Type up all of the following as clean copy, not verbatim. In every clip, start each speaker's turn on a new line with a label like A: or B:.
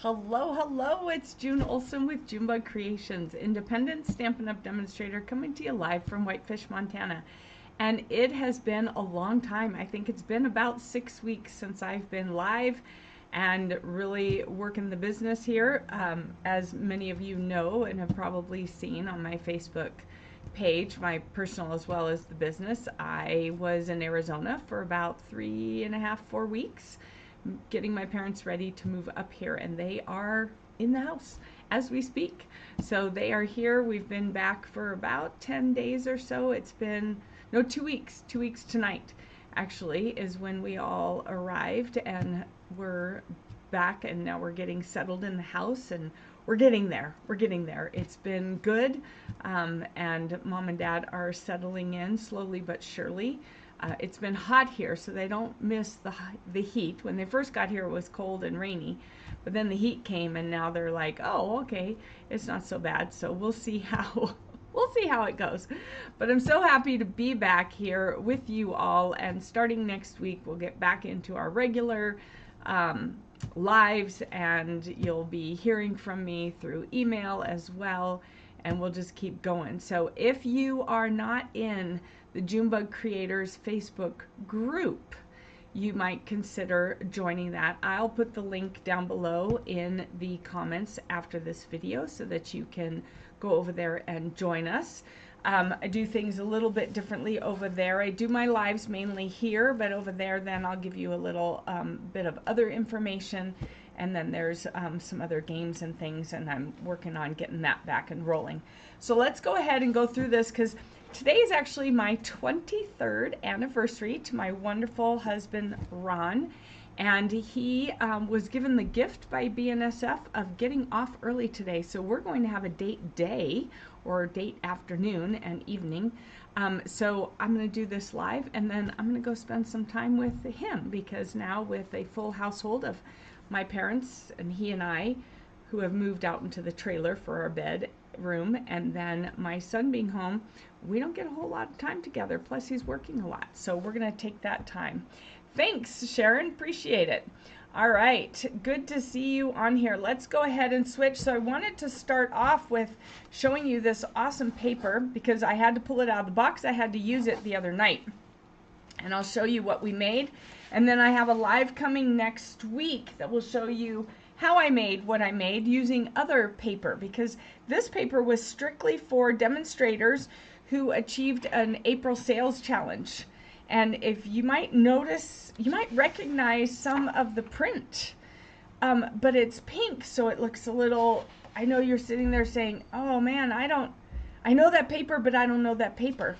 A: Hello, hello, it's June Olson with Junebug Creations, independent Stampin' Up! Demonstrator coming to you live from Whitefish, Montana. And it has been a long time. I think it's been about 6 weeks since I've been live and really working the business here. As many of you know and have probably seen on my Facebook page, my personal as well as the business, I was in Arizona for about 3.5, 4 weeks getting my parents ready to move up here, and they are in the house as we speak. So they are here. We've been back for about 10 days or so. It's been, no, 2 weeks. 2 weeks tonight actually is when we all arrived, and we're back, and now we're getting settled in the house, and we're getting there. It's been good, and Mom and Dad are settling in slowly but surely. It's been hot here, so they don't miss the heat. When they first got here, it was cold and rainy, but then the heat came, and now they're like, oh, okay, it's not so bad. So we'll see how it goes. But I'm so happy to be back here with you all, and starting next week, we'll get back into our regular lives, and you'll be hearing from me through email as well, and we'll just keep going. So if you are not in the Junebug Creators Facebook group, you might consider joining that. I'll put the link down below in the comments after this video so that you can go over there and join us. I do things a little bit differently over there. I do my lives mainly here, but over there then I'll give you a little bit of other information, and then there's some other games and things, and I'm working on getting that back and rolling. So let's go ahead and go through this, because today is actually my 23rd anniversary to my wonderful husband, Ron, and he was given the gift by BNSF of getting off early today. So we're going to have a date day, or date afternoon and evening. So I'm going to do this live, and then I'm going to go spend some time with him, because now with a full household of my parents and he and I, who have moved out into the trailer for our bedroom, and then my son being home, we don't get a whole lot of time together. Plus he's working a lot. So we're going to take that time. Thanks, Sharon. Appreciate it. All right. Good to see you on here. Let's go ahead and switch. So I wanted to start off with showing you this awesome paper, because I had to pull it out of the box. I had to use it the other night. And I'll show you what we made. And then I have a live coming next week that will show you how I made what I made using other paper, because this paper was strictly for demonstrators who achieved an April sales challenge. And if you might notice, you might recognize some of the print, but it's pink, so it looks a little, I know you're sitting there saying, oh man, I know that paper, but I don't know that paper.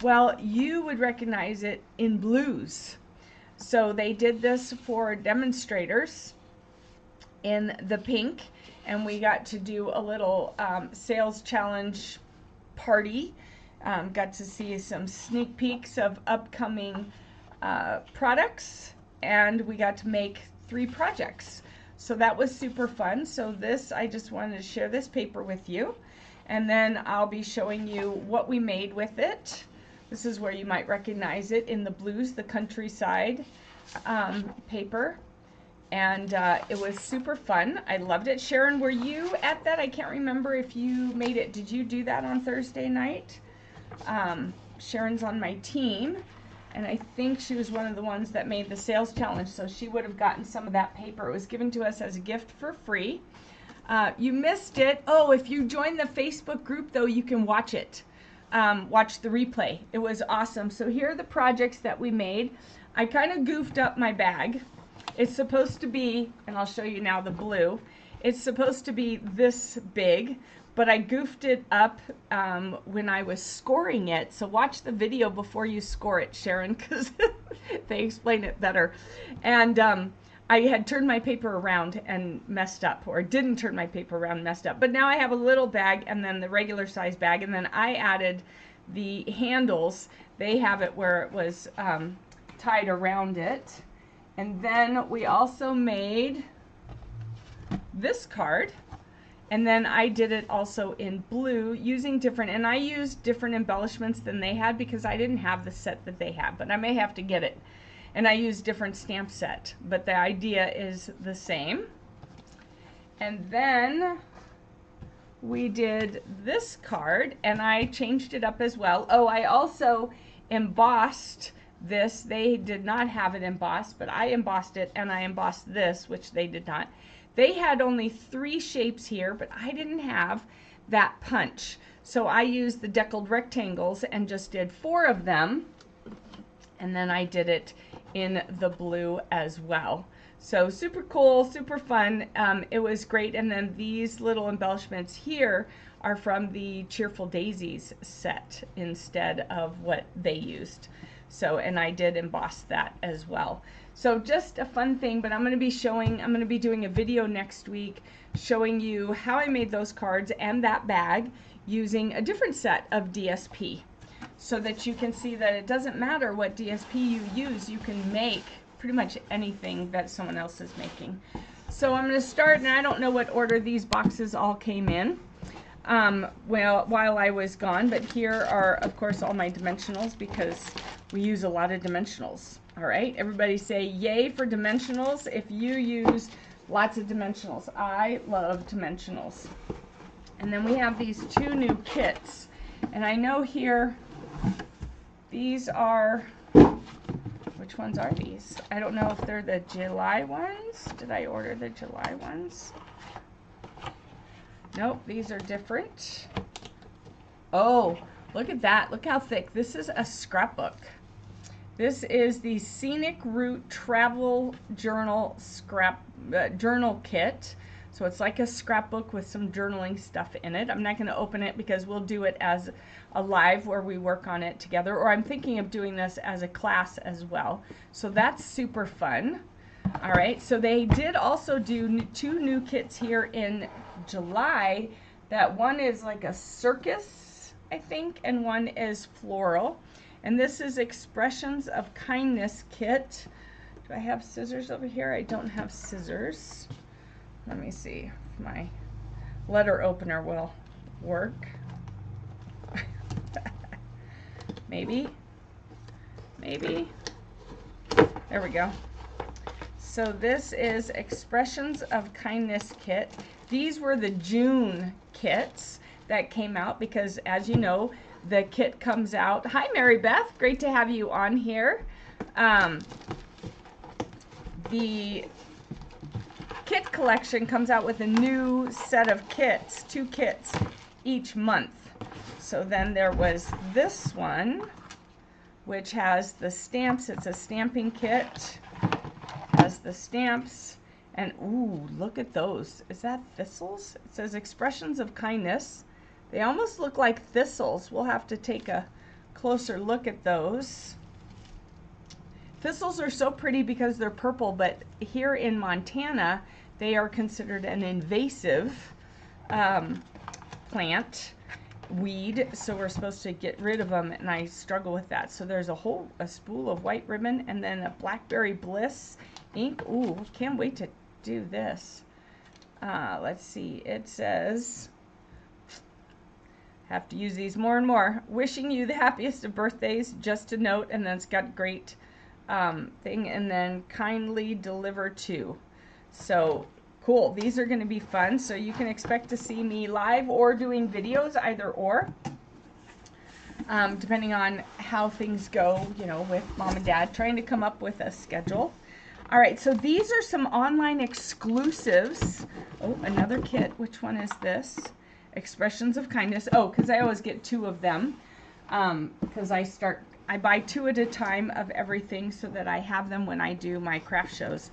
A: Well, you would recognize it in blues. So they did this for demonstrators in the pink, and we got to do a little sales challenge party. Got to see some sneak peeks of upcoming products, and we got to make 3 projects. So that was super fun. So this, I just wanted to share this paper with you, and then I'll be showing you what we made with it. This is where you might recognize it in the blues, the countryside paper. And it was super fun. I loved it. Sharon, were you at that? I can't remember if you made it. Did you do that on Thursday night? Sharon's on my team, and I think she was one of the ones that made the sales challenge, so she would have gotten some of that paper. It was given to us as a gift for free. You missed it. Oh, if you join the Facebook group, though, you can watch it. Watch the replay. It was awesome. So here are the projects that we made. I kind of goofed up my bag. It's supposed to be, and I'll show you now the blue, it's supposed to be this big, but I goofed it up when I was scoring it. So watch the video before you score it, Sharon, because they explain it better. And I had turned my paper around and messed up, or didn't turn my paper around and messed up. But now I have a little bag, and then the regular size bag, and then I added the handles. They have it where it was tied around it. And then we also made this card, and then I did it also in blue using different, and I used different embellishments than they had because I didn't have the set that they have, but I may have to get it. And I used different stamp set, but the idea is the same. And then we did this card, and I changed it up as well. Oh, I also embossed this. They did not have it embossed, but I embossed it, and I embossed this, which they did not. They had only 3 shapes here, but I didn't have that punch. So I used the deckled rectangles and just did 4 of them, and then I did it in the blue as well. So super cool, super fun. It was great. And then these little embellishments here are from the Cheerful Daisies set instead of what they used. So, and I did emboss that as well. So just a fun thing, but I'm going to be doing a video next week showing you how I made those cards and that bag using a different set of DSP, so that you can see that it doesn't matter what DSP you use, you can make pretty much anything that someone else is making. So I'm going to start, and I don't know what order these boxes all came in while I was gone, but here are, of course, all my dimensionals, because we use a lot of dimensionals. All right, everybody say yay for dimensionals if you use lots of dimensionals. I love dimensionals. And then we have these 2 new kits, and I know here these are, which ones are these? I don't know if they're the July ones. Did I order the July ones? Nope, these are different. Oh, look at that. Look how thick. This is a scrapbook. This is the Scenic Route Travel Journal Journal Kit. So it's like a scrapbook with some journaling stuff in it. I'm not going to open it because we'll do it as a live where we work on it together, or I'm thinking of doing this as a class as well. So that's super fun. All right, so they did also do 2 new kits here in July. That one is like a circus, I think, and one is floral. And this is Expressions of Kindness kit. Do I have scissors over here? I don't have scissors. Let me see if my letter opener will work. Maybe. There we go. So this is Expressions of Kindness kit. These were the June kits that came out because, as you know, the kit comes out. Hi, Mary Beth. Great to have you on here. The kit collection comes out with a new set of kits, 2 kits each month. So then there was this one, which has the stamps. It's a stamping kit, has the stamps, and ooh, look at those. Is that thistles? It says Expressions of Kindness. They almost look like thistles. We'll have to take a closer look at those. Thistles are so pretty because they're purple, but here in Montana, they are considered an invasive plant, weed, so we're supposed to get rid of them, and I struggle with that. So there's a spool of white ribbon, and then a Blackberry Bliss ink. Ooh, can't wait to do this. Let's see, it says, have to use these more and more. Wishing you the happiest of birthdays, just a note, and then it's got great thing, and then kindly deliver to. So cool, these are going to be fun. So you can expect to see me live or doing videos, either or, depending on how things go, you know, with Mom and Dad, trying to come up with a schedule. All right, so these are some online exclusives. Oh, another kit. Which one is this? Expressions of Kindness. Oh, because I always get 2 of them, because I buy 2 at a time of everything so that I have them when I do my craft shows.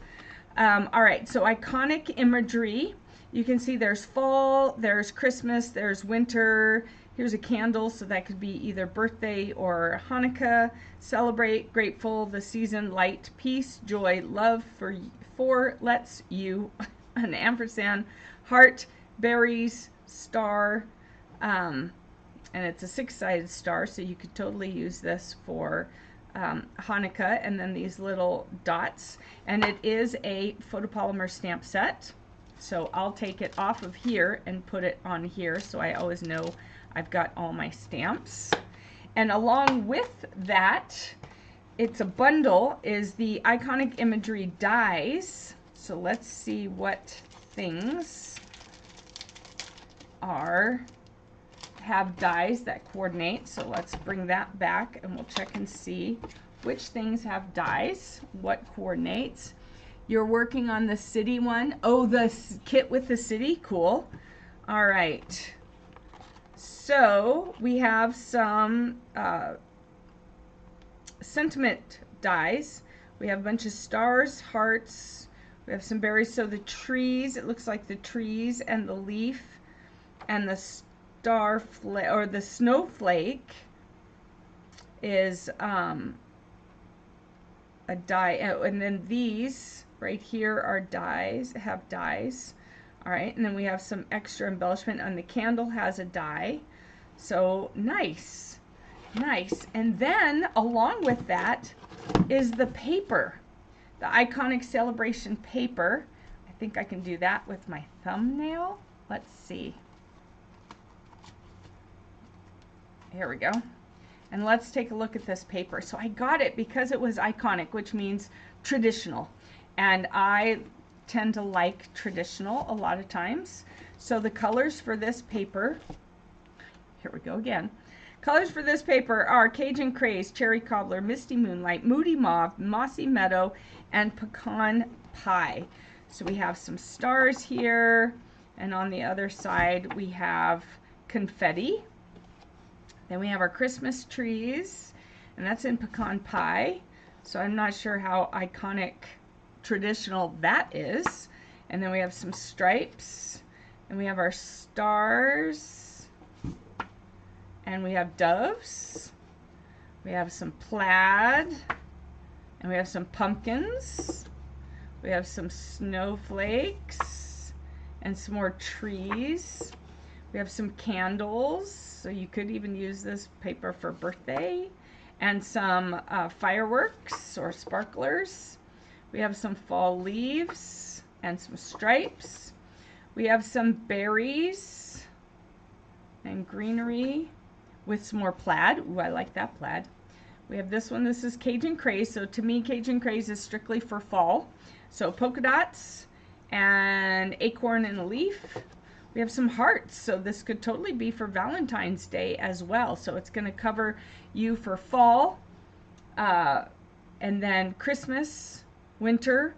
A: All right, so iconic imagery. You can see there's fall, there's Christmas, there's winter. Here's a candle, so that could be either birthday or Hanukkah. Celebrate, grateful, the season, light, peace, joy, love, for lets you, an ampersand, heart, berries, star, and it's a 6-sided star, so you could totally use this for Hanukkah, and then these little dots, and it is a photopolymer stamp set, so I'll take it off of here and put it on here so I always know I've got all my stamps. And along with that, it's a bundle, is the iconic imagery dies. So let's see what things have dies that coordinate. So let's bring that back and we'll check and see which things have dies, what coordinates. You're working on the city one. Oh, the kit with the city, cool. All right. So we have some sentiment dies. We have a bunch of stars, hearts. We have some berries. So the trees, it looks like the trees and the leaf and the starflake or the snowflake is a die. And then these right here are dies, have dies. All right, and then we have some extra embellishment on the candle, has a die. So nice, nice. And then along with that is the paper, the iconic celebration paper. I think I can do that with my thumbnail. Let's see. Here we go. And let's take a look at this paper. So I got it because it was iconic, which means traditional. And I tend to like traditional a lot of times. So the colors for this paper, here we go again. Colors for this paper are Cajun Craze, Cherry Cobbler, Misty Moonlight, Moody Mauve, Mossy Meadow, and Pecan Pie. So we have some stars here, and on the other side we have confetti. Then we have our Christmas trees, and that's in Pecan Pie. So I'm not sure how iconic traditional that is. And then we have some stripes, and we have our stars, and we have doves, we have some plaid, and we have some pumpkins, we have some snowflakes, and some more trees. We have some candles, so you could even use this paper for birthday, and some fireworks or sparklers. We have some fall leaves and some stripes. We have some berries and greenery with some more plaid. Ooh, I like that plaid. We have this one. This is Cajun Craze. So to me, Cajun Craze is strictly for fall. So polka dots and acorn and a leaf. We have some hearts. So this could totally be for Valentine's Day as well. So it's going to cover you for fall, and then Christmas, winter,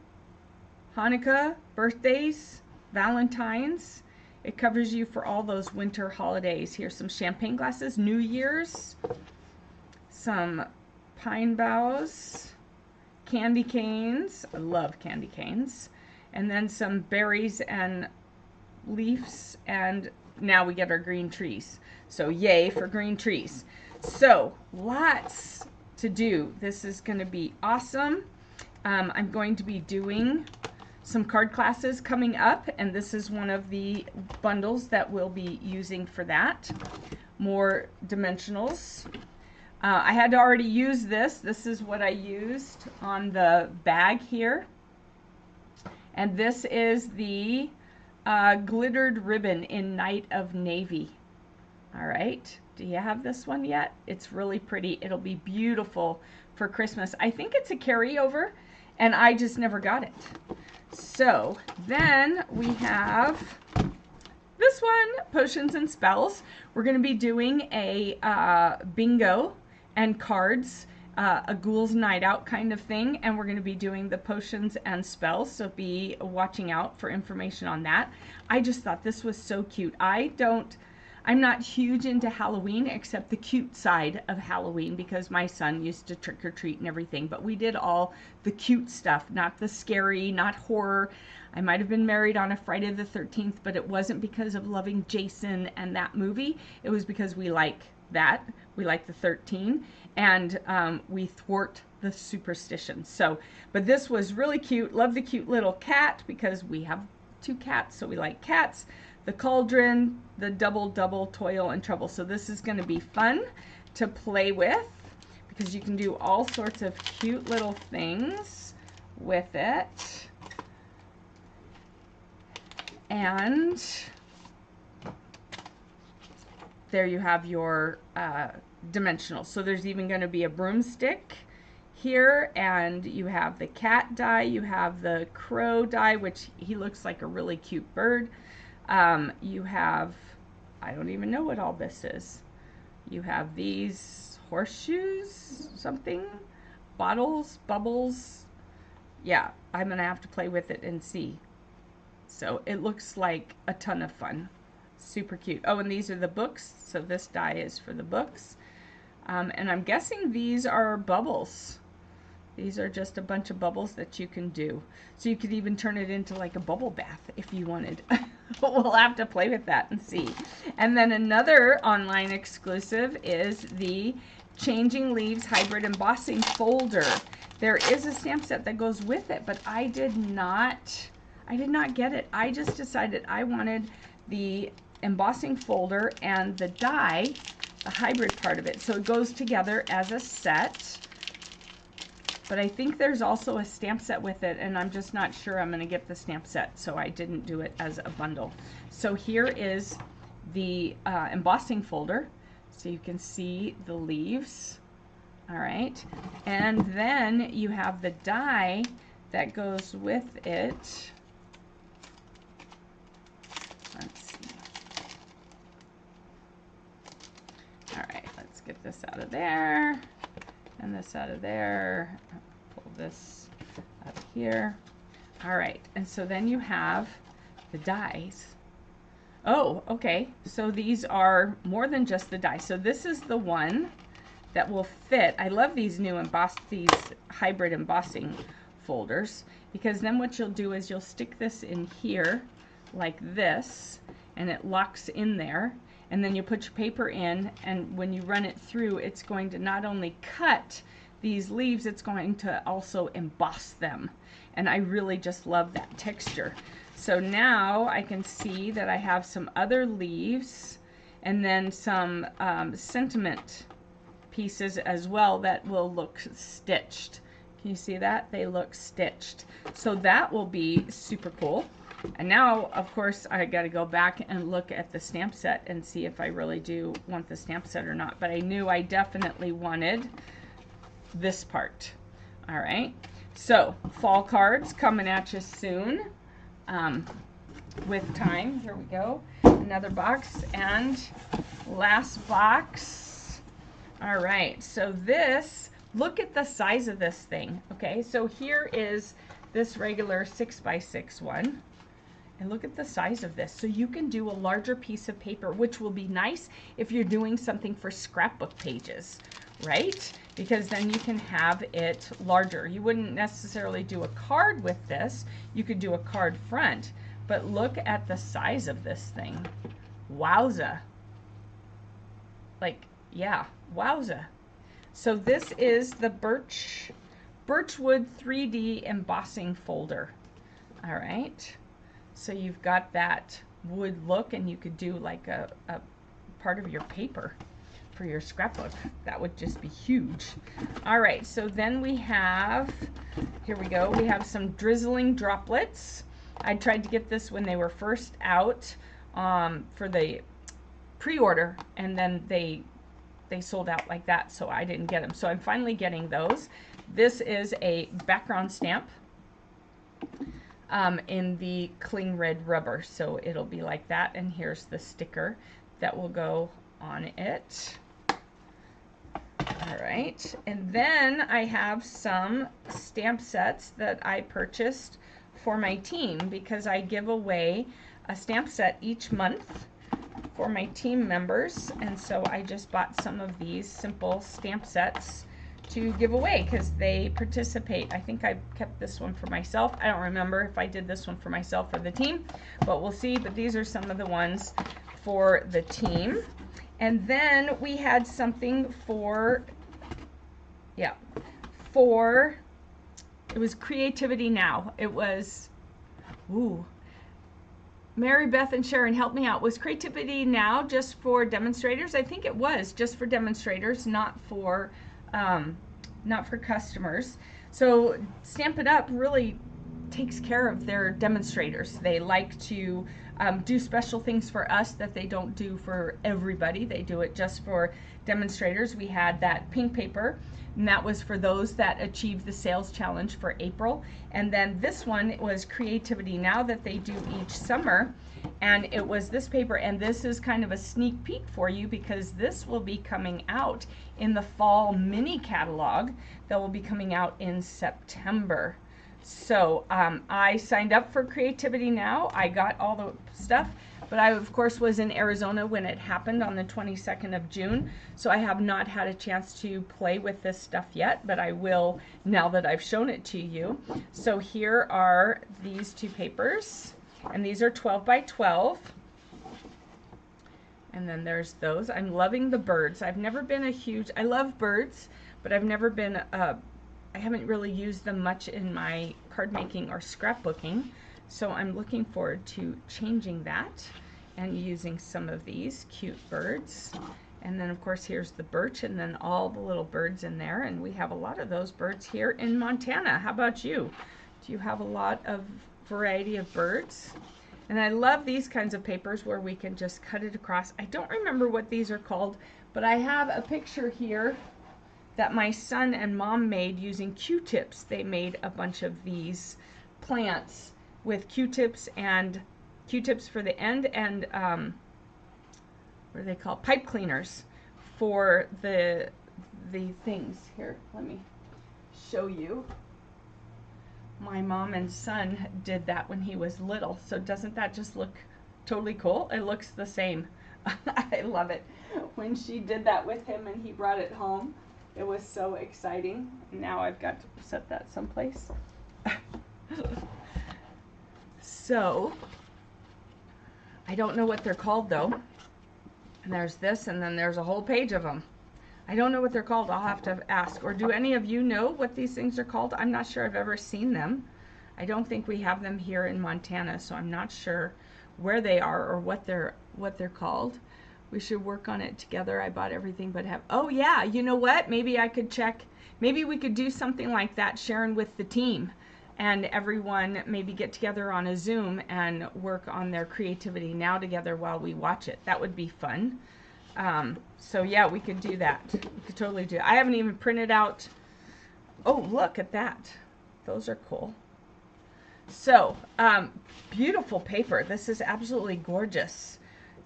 A: Hanukkah, birthdays, Valentine's. It covers you for all those winter holidays. Here's some champagne glasses, New Year's, some pine boughs, candy canes. I love candy canes. And then some berries and leaves, and now we get our green trees. So yay for green trees. So lots to do. This is going to be awesome. I'm going to be doing some card classes coming up, and this is one of the bundles that we'll be using for that. More dimensionals. I had to already use this. This is what I used on the bag here. And this is the glittered ribbon in Night of Navy. All right, do you have this one yet? It's really pretty. It'll be beautiful for Christmas. I think it's a carryover, and I just never got it. So then we have this one, Potions and Spells. We're going to be doing a bingo and cards, a Ghouls Night Out kind of thing, and we're going to be doing the potions and spells, so be watching out for information on that. I just thought this was so cute. I'm not huge into Halloween, except the cute side of Halloween, because my son used to trick or treat and everything, but we did all the cute stuff, not the scary, not horror. I might have been married on a Friday the 13th, but it wasn't because of loving Jason and that movie. It was because we like that. We like the 13, and we thwart the superstition. So, but this was really cute. Love the cute little cat, because we have 2 cats, so we like cats. The cauldron, the double toil and trouble. So this is going to be fun to play with, because you can do all sorts of cute little things with it. And there you have your dimensional. So there's even going to be a broomstick here, and you have the cat die, you have the crow die, which he looks like a really cute bird. You have I don't even know what all this is. You have these horseshoes, something, bottles, bubbles. Yeah, I'm gonna have to play with it and see. So it looks like a ton of fun. Super cute. Oh, and these are the books. So this die is for the books. And I'm guessing these are bubbles. These are just a bunch of bubbles that you can do. So you could even turn it into like a bubble bath if you wanted. We'll have to play with that and see. And then another online exclusive is the Changing Leaves Hybrid Embossing Folder. There is a stamp set that goes with it, but I did not get it. I just decided I wanted the embossing folder and the die, the hybrid part of it. So it goes together as a set. But I think there's also a stamp set with it, and I'm just not sure I'm going to get the stamp set, so I didn't do it as a bundle. So here is the embossing folder, so you can see the leaves. All right, and then you have the die that goes with it. Let's see. All right, let's get this out of there. And this out of there, pull this out of here. All right, and so then you have the dies. Oh, okay, so these are more than just the die. So this is the one that will fit. I love these new these hybrid embossing folders, because then what you'll do is you'll stick this in here like this, and it locks in there. And then you put your paper in, and when you run it through, it's going to not only cut these leaves, it's going to also emboss them. And I really just love that texture. So now I can see that I have some other leaves and then some sentiment pieces as well that will look stitched. Can you see that? They look stitched. So that will be super cool. And now, of course, I got to go back and look at the stamp set and see if I really do want the stamp set or not. But I knew I definitely wanted this part. All right. So, fall cards coming at you soon. With time. Here we go. Another box and last box. All right. So this, look at the size of this thing. Okay. So here is this regular 6x6 one. And look at the size of this. So you can do a larger piece of paper, which will be nice if you're doing something for scrapbook pages, right? Because then you can have it larger. You wouldn't necessarily do a card with this. You could do a card front. But look at the size of this thing. Wowza. Like, yeah, wowza. So this is the Birchwood 3D embossing folder. All right. So you've got that wood look, and you could do like a part of your paper for your scrapbook. That would just be huge. All right, so then we have, here we go, we have some drizzling droplets. I tried to get this when they were first out for the pre-order, and then they sold out like that, so I didn't get them. So I'm finally getting those. This is a background stamp. In the cling red rubber, so it'll be like that, and here's the sticker that will go on it. All right, and then I have some stamp sets that I purchased for my team, because I give away a stamp set each month for my team members, and so I just bought some of these simple stamp sets to give away because they participate. I think I kept this one for myself. I don't remember if I did this one for myself or the team, but we'll see. But these are some of the ones for the team. And then we had something for, yeah, for, it was Creativity Now. It was, ooh, Mary Beth and Sharon, help me out. Was Creativity Now just for demonstrators? I think it was just for demonstrators, not for customers. So Stampin' Up really takes care of their demonstrators. They like to do special things for us that they don't do for everybody. They do it just for demonstrators. We had that pink paper, and that was for those that achieved the sales challenge for April. And then this one was Creativity Now that they do each summer. And it was this paper, and this is kind of a sneak peek for you because this will be coming out in the fall mini catalog that will be coming out in September. So I signed up for Creativity Now. I got all the stuff, but I of course was in Arizona when it happened on the 22nd of June, so I have not had a chance to play with this stuff yet, but I will now that I've shown it to you. So here are these two papers, and these are 12 by 12. And then there's those. I'm loving the birds. I've never been a huge, I love birds, but I've never been I haven't really used them much in my card making or scrapbooking, so I'm looking forward to changing that and using some of these cute birds. And then of course here's the birch, and then all the little birds in there, and we have a lot of those birds here in Montana. How about you? Do you have a lot of variety of birds? And I love these kinds of papers where we can just cut it across. I don't remember what these are called, but I have a picture here that my son and mom made using Q-tips. They made a bunch of these plants with Q-tips and Q-tips for the end, and what are they called? Pipe cleaners for the things. Here, let me show you. My mom and son did that when he was little. So doesn't that just look totally cool? It looks the same. I love it. When she did that with him and he brought it home, it was so exciting. Now I've got to set that someplace. So, I don't know what they're called though. And there's this, and then there's a whole page of them. I don't know what they're called. I'll have to ask. Or do any of you know what these things are called? I'm not sure I've ever seen them. I don't think we have them here in Montana, so I'm not sure where they are or what they're called. We should work on it together. I bought everything but have, oh yeah, you know what? Maybe I could check, maybe we could do something like that, Sharon, with the team, and everyone maybe get together on a Zoom and work on their Creativity Now together while we watch it. That would be fun. So yeah, we could do that. We could totally do it. I haven't even printed out, oh, look at that. Those are cool. So, beautiful paper. This is absolutely gorgeous.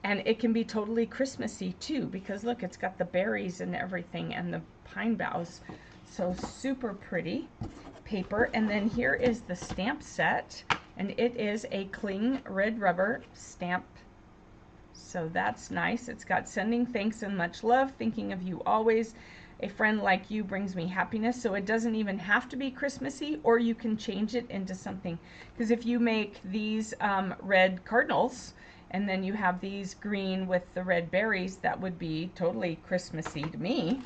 A: And it can be totally Christmassy too, because look, it's got the berries and everything and the pine boughs. So super pretty paper. And then here is the stamp set, and it is a cling red rubber stamp. So that's nice. It's got sending thanks and much love, thinking of you always. A friend like you brings me happiness. So it doesn't even have to be Christmassy, or you can change it into something. Because if you make these red cardinals, and then you have these green with the red berries, that would be totally Christmassy to me.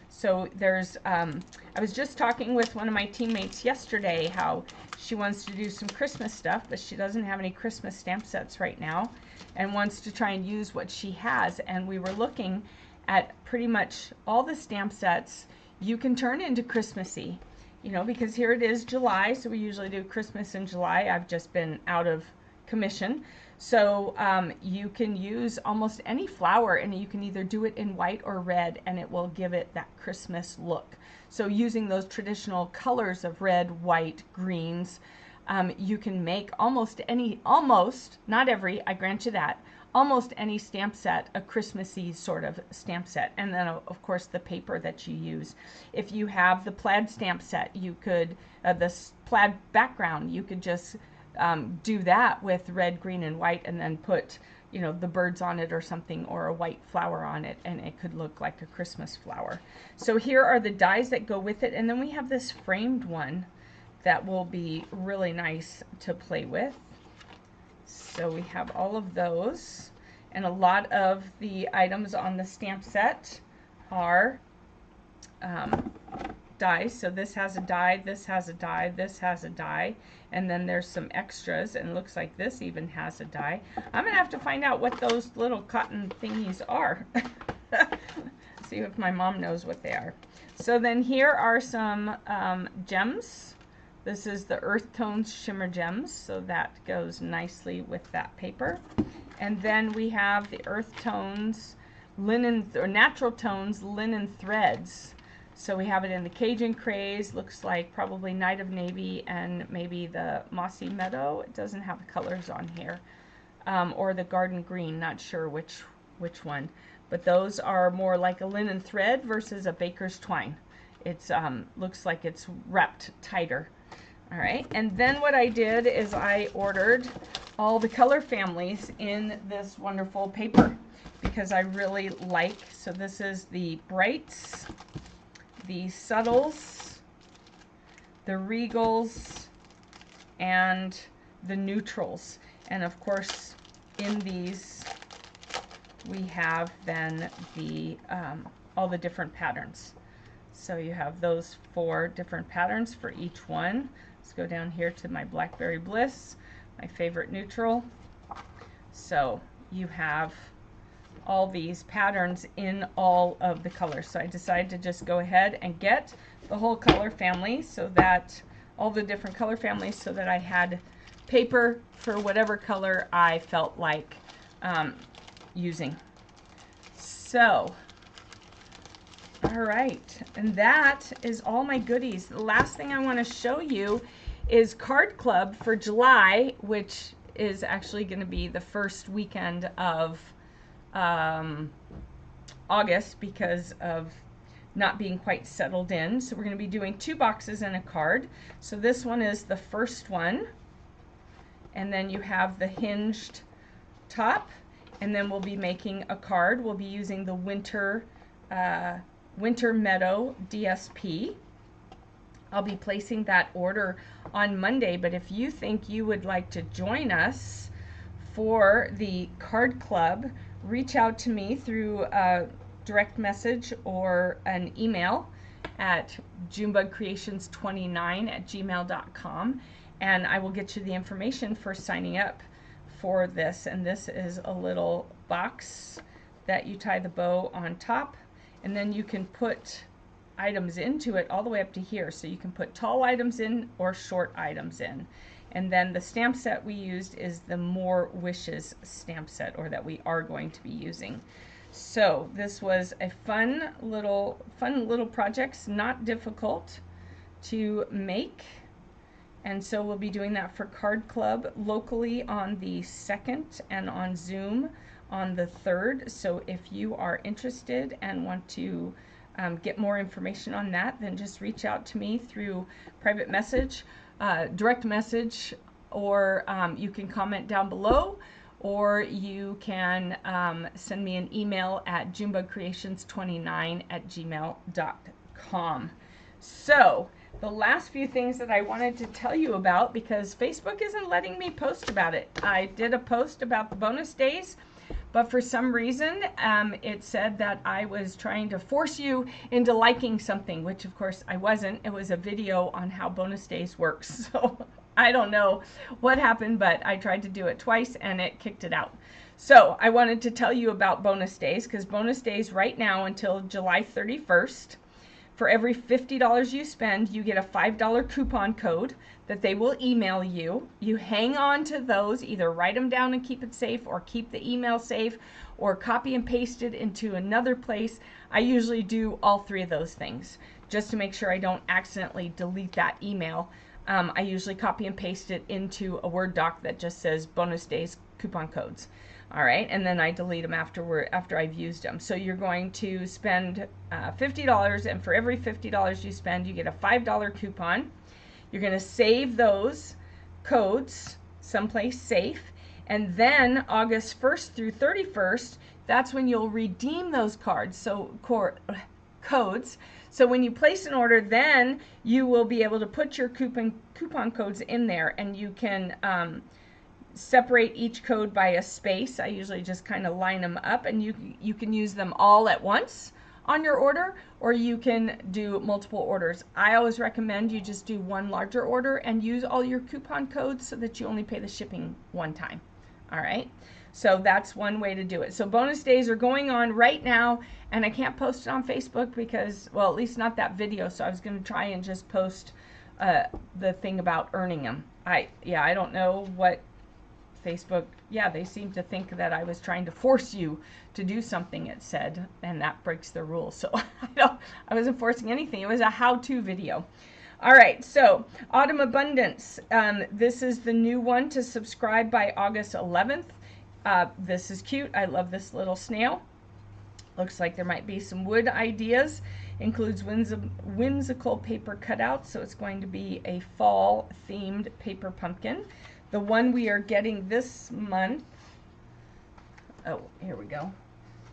A: So there's, I was just talking with one of my teammates yesterday how she wants to do some Christmas stuff, but she doesn't have any Christmas stamp sets right now and wants to try and use what she has. And we were looking at pretty much all the stamp sets you can turn into Christmassy, you know, because here it is July, so we usually do Christmas in July. I've just been out of commission. So you can use almost any flower, and you can either do it in white or red, and it will give it that Christmas look. So using those traditional colors of red, white, greens, you can make almost any, not every, I grant you that, almost any stamp set a Christmassy sort of stamp set. And then of course the paper that you use. If you have the plaid stamp set, you could, this plaid background, you could just do that with red, green, and white, and then put, you know, the birds on it or something, or a white flower on it, and it could look like a Christmas flower. So here are the dies that go with it, and then we have this framed one that will be really nice to play with. So we have all of those, and a lot of the items on the stamp set are dies. So this has a die, this has a die, this has a die, and then there's some extras, and it looks like this even has a die. I'm gonna have to find out what those little cotton thingies are. See if my mom knows what they are. So then here are some gems This is the Earth Tones Shimmer Gems, so that goes nicely with that paper. And then we have the Earth Tones Linen, or Natural Tones Linen Threads. So we have it in the Cajun Craze, looks like probably Night of Navy and maybe the Mossy Meadow. It doesn't have the colors on here. Or the Garden Green, not sure which one. But those are more like a linen thread versus a baker's twine. It's looks like it's wrapped tighter. All right, and then what I did is I ordered all the color families in this wonderful paper because I really like, so this is the Brights, the Subtles, the Regals, and the Neutrals. And of course, in these, we have then the all the different patterns. So you have those 4 different patterns for each one. Let's go down here to my Blackberry Bliss, my favorite neutral. So you have all these patterns in all of the colors. So I decided to just go ahead and get the whole color family, so that all the different color families, so that I had paper for whatever color I felt like using. So, all right, and that is all my goodies. The last thing I want to show you is Card Club for July, which is actually going to be the first weekend of August because of not being quite settled in. So we're going to be doing 2 boxes and a card. So this one is the first one, and then you have the hinged top, and then we'll be making a card. We'll be using the Winter Meadow DSP. I'll be placing that order on Monday, but if you think you would like to join us for the Card Club, reach out to me through a direct message or an email at junebugcreations29@gmail.com, and I will get you the information for signing up for this. And this is a little box that you tie the bow on top, and then you can put items into it all the way up to here. So you can put tall items in or short items in. And then the stamp set we used is the More Wishes stamp set, or that we are going to be using. So this was a fun little project, not difficult to make. And so we'll be doing that for Card Club locally on the 2nd and on Zoom on the 3rd. So if you are interested and want to get more information on that, then just reach out to me through private message, direct message, or you can comment down below, or you can send me an email at junebugcreations29@gmail.com. So the last few things that I wanted to tell you about, because Facebook isn't letting me post about it. I did a post about the bonus days, but for some reason it said that I was trying to force you into liking something, which of course I wasn't. It was a video on how bonus days works. So I don't know what happened, but I tried to do it twice and it kicked it out. So I wanted to tell you about bonus days, because bonus days right now until July 31st, for every $50 you spend, you get a $5 coupon code that they will email you. You hang on to those, either write them down and keep it safe, or keep the email safe, or copy and paste it into another place. I usually do all 3 of those things just to make sure I don't accidentally delete that email. I usually copy and paste it into a Word doc that just says bonus days coupon codes. All right, and then I delete them after I've used them. So you're going to spend $50, and for every $50 you spend, you get a $5 coupon. You're going to save those codes someplace safe, and then August 1st through 31st, that's when you'll redeem those cards. So codes. So when you place an order, then you will be able to put your coupon codes in there, and you can separate each code by a space. I usually just kind of line them up, and you can use them all at once on your order, or you can do multiple orders. I always recommend you just do one larger order and use all your coupon codes so that you only pay the shipping one time. All right, so that's one way to do it. So bonus days are going on right now, and I can't post it on Facebook because, well, at least not that video, so I was going to try and just post the thing about earning them. I don't know what Facebook, they seem to think that I was trying to force you to do something, it said, and that breaks the rules. So I wasn't forcing anything. It was a how-to video. All right, so Autumn Abundance. This is the new one to subscribe by August 11th. This is cute. I love this little snail. Looks like there might be some wood ideas. Includes whimsical paper cutouts, so it's going to be a fall-themed paper pumpkin. The one we are getting this month, oh, here we go.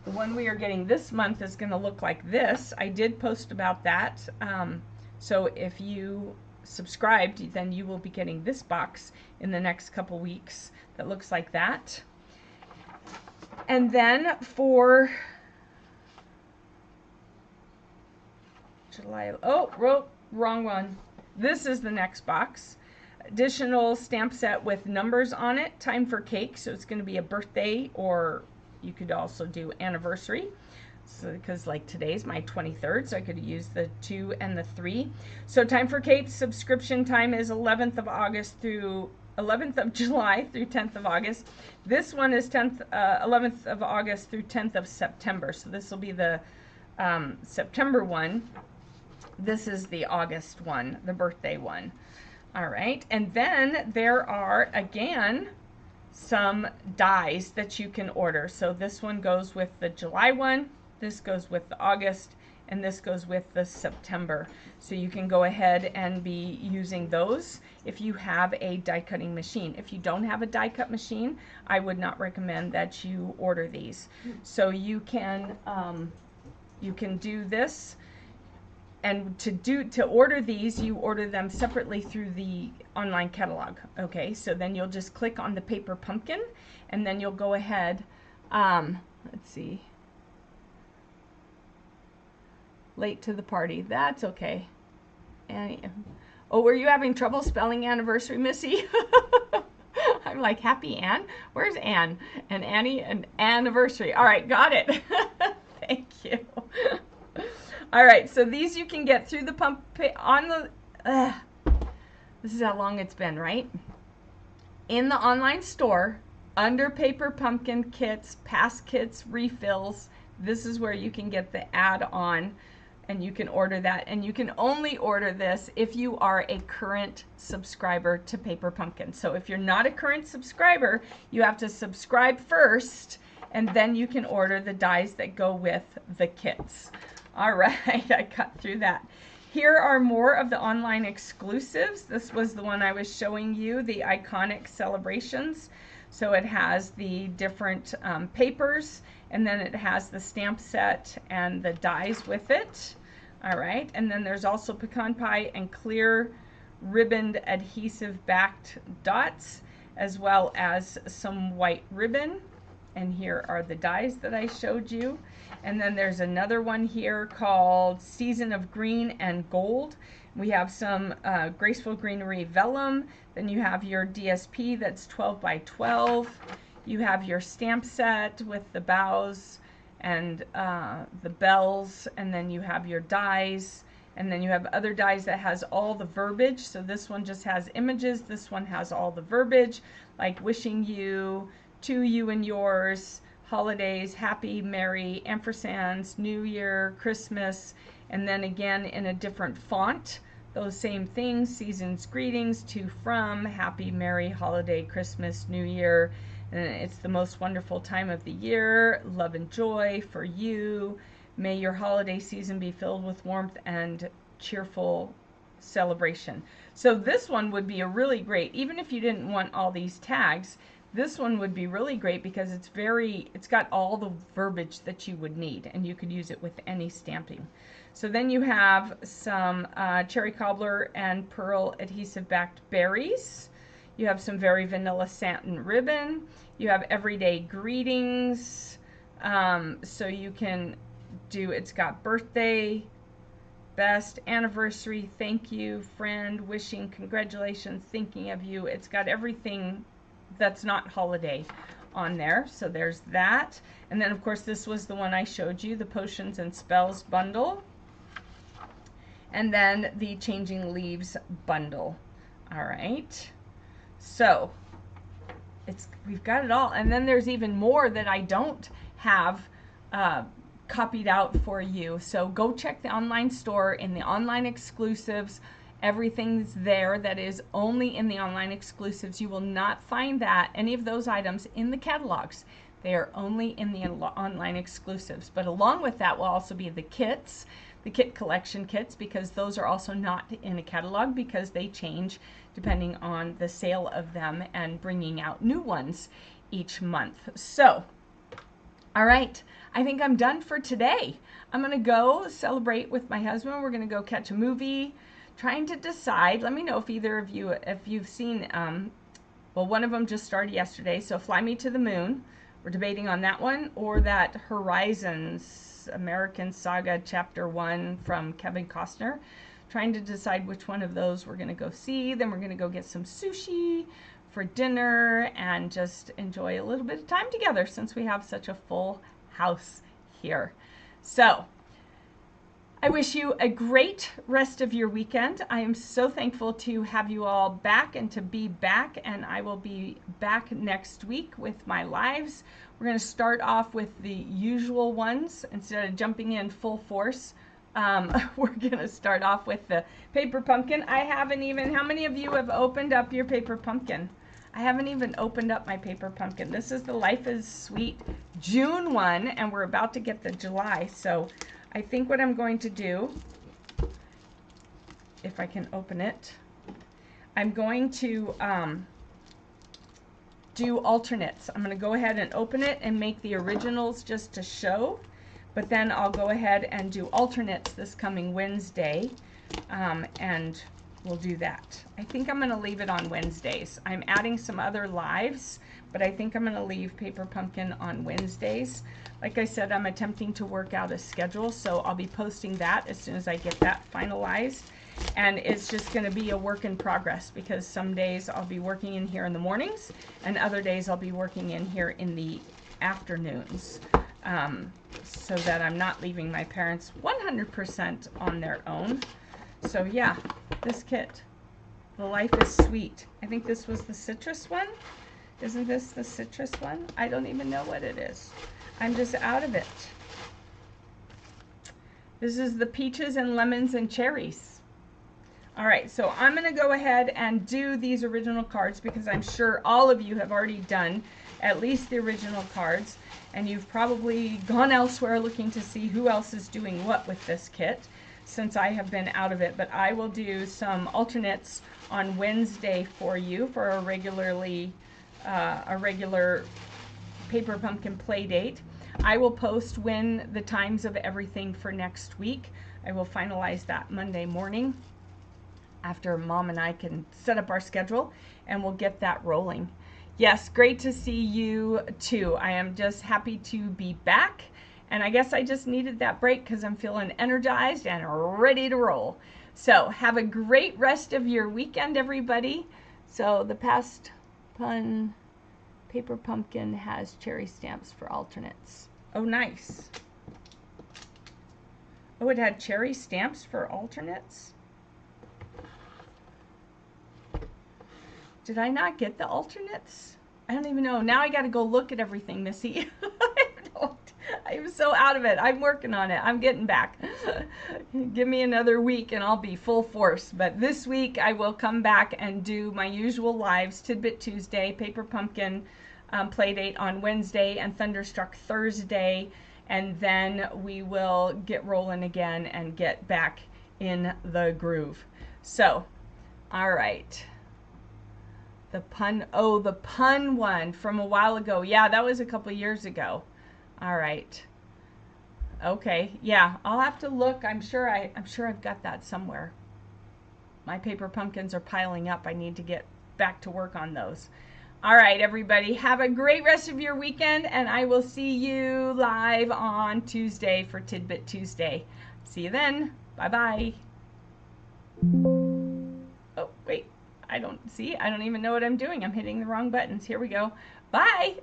A: The one we are getting this month is going to look like this. I did post about that. So if you subscribed, then you will be getting this box in the next couple weeks that looks like that. And then for July, oh, wrong one. This is the next box. Additional stamp set with numbers on it. Time for cake, so it's going to be a birthday, or you could also do anniversary. So because like today's my 23rd, so I could use the 2 and the 3. So time for cake subscription time is 11th of August through 11th of July through 10th of August. This one is 11th of August through 10th of September. So this will be the September one. This is the August one, the birthday one. All right, and then there are, again, some dies that you can order. So this one goes with the July one, this goes with the August, and this goes with the September. So you can go ahead and be using those if you have a die cutting machine. If you don't have a die cut machine, I would not recommend that you order these. So you can do this. And to order these, you order them separately through the online catalog. Okay, so then you'll just click on the paper pumpkin, and then you'll go ahead. Let's see. Late to the party. That's okay. Annie. Oh, were you having trouble spelling anniversary, Missy? I'm like, happy Ann? Where's Ann? And Annie and anniversary. All right, got it. Thank you. All right, so these you can get through the this is how long it's been, right? In the online store, under paper pumpkin kits, past kits, refills, this is where you can get the add-on, and you can order that. And you can only order this if you are a current subscriber to Paper Pumpkin. So if you're not a current subscriber, you have to subscribe first, and then you can order the dies that go with the kits. All right, I cut through that. Here are more of the online exclusives. This was the one I was showing you, the iconic celebrations. So it has the different papers, and then it has the stamp set and the dies with it. All right, and then there's also pecan pie and clear ribboned adhesive backed dots, as well as some white ribbon. And here are the dies that I showed you. And then there's another one here called Season of Green and Gold. We have some Graceful Greenery vellum. Then you have your DSP that's 12 by 12. You have your stamp set with the bows and the bells. And then you have your dies. And then you have other dies that has all the verbiage. So this one just has images. This one has all the verbiage, like wishing you, to you and yours, holidays, happy, merry, ampersands, New Year, Christmas, and then again in a different font, those same things, seasons, greetings, to, from, happy, merry, holiday, Christmas, New Year, and it's the most wonderful time of the year, love and joy for you, may your holiday season be filled with warmth and cheerful celebration. So this one would be a really great, even if you didn't want all these tags, this one would be really great because it's got all the verbiage that you would need, and you could use it with any stamping. So then you have some cherry cobbler and pearl adhesive backed berries. You have some very vanilla satin ribbon. You have everyday greetings. So you can do, it's got birthday, best, anniversary, thank you, friend, wishing, congratulations, thinking of you. It's got everything that's not holiday on there. So there's that. And then of course this was the one I showed you, the Potions and Spells bundle. and then the Changing Leaves bundle. All right, so we've got it all, and then there's even more that I don't have copied out for you. So go check the online store. In the online exclusives, everything's there that is only in the online exclusives. You will not find any of those items in the catalogs. They are only in the online exclusives. But along with that will also be the kits, the kit collection kits, because those are also not in a catalog because they change depending on the sale of them and bringing out new ones each month. So, all right, I think I'm done for today. I'm gonna go celebrate with my husband. We're gonna go catch a movie, trying to decide. Let me know if either of you, if you've seen, well, one of them just started yesterday, so Fly Me to the Moon. We're debating on that one, or that Horizons American Saga Chapter 1 from Kevin Costner. Trying to decide which one of those we're gonna go see. Then we're gonna go get some sushi for dinner and just enjoy a little bit of time together since we have such a full house here. So I wish you a great rest of your weekend. I am so thankful to have you all back and to be back, and I will be back next week with my lives. We're going to start off with the usual ones instead of jumping in full force. We're going to start off with the paper pumpkin. I haven't even, how many of you have opened up your paper pumpkin? I haven't even opened up my paper pumpkin. This is the Life is Sweet June one, and we're about to get the July. So I think what I'm going to do, if I can open it, I'm going to do alternates. I'm going to go ahead and open it and make the originals just to show, but then I'll go ahead and do alternates this coming Wednesday, and we'll do that. I think I'm going to leave it on Wednesdays. I'm adding some other lives, but I think I'm going to leave Paper Pumpkin on Wednesdays. Like I said, I'm attempting to work out a schedule, so I'll be posting that as soon as I get that finalized. And it's just going to be a work in progress because some days I'll be working in here in the mornings and other days I'll be working in here in the afternoons, so that I'm not leaving my parents 100% on their own. So yeah, this kit, the Life is Sweet. I think this was the citrus one. Isn't this the citrus one? I don't even know what it is. I'm just out of it. This is the peaches and lemons and cherries. All right, so I'm going to go ahead and do these original cards because I'm sure all of you have already done at least the original cards, and you've probably gone elsewhere looking to see who else is doing what with this kit since I have been out of it. But I will do some alternates on Wednesday for you for a regular Paper Pumpkin play date. I will post when the times of everything for next week. I will finalize that Monday morning after Mom and I can set up our schedule, and we'll get that rolling. Yes, great to see you too. I am just happy to be back, and I guess I just needed that break because I'm feeling energized and ready to roll. So have a great rest of your weekend, everybody. So the past pun, Paper Pumpkin has cherry stamps for alternates. Oh, nice. Oh, it had cherry stamps for alternates? Did I not get the alternates? I don't even know. Now I got to go look at everything, Missy. I'm so out of it. I'm working on it. I'm getting back. Give me another week and I'll be full force. But this week I will come back and do my usual lives, Tidbit Tuesday, Paper Pumpkin Playdate on Wednesday, and Thunderstruck Thursday. And then we will get rolling again and get back in the groove. So, all right. The pun, oh, the pun one from a while ago. Yeah, that was a couple years ago. All right. Okay, yeah, I'll have to look. I'm sure I've got that somewhere. My paper pumpkins are piling up. I need to get back to work on those. All right, everybody, have a great rest of your weekend, and I will see you live on Tuesday for Tidbit Tuesday. See you then. Bye-bye. Oh, wait. I don't even know what I'm doing. I'm hitting the wrong buttons. Here we go. Bye.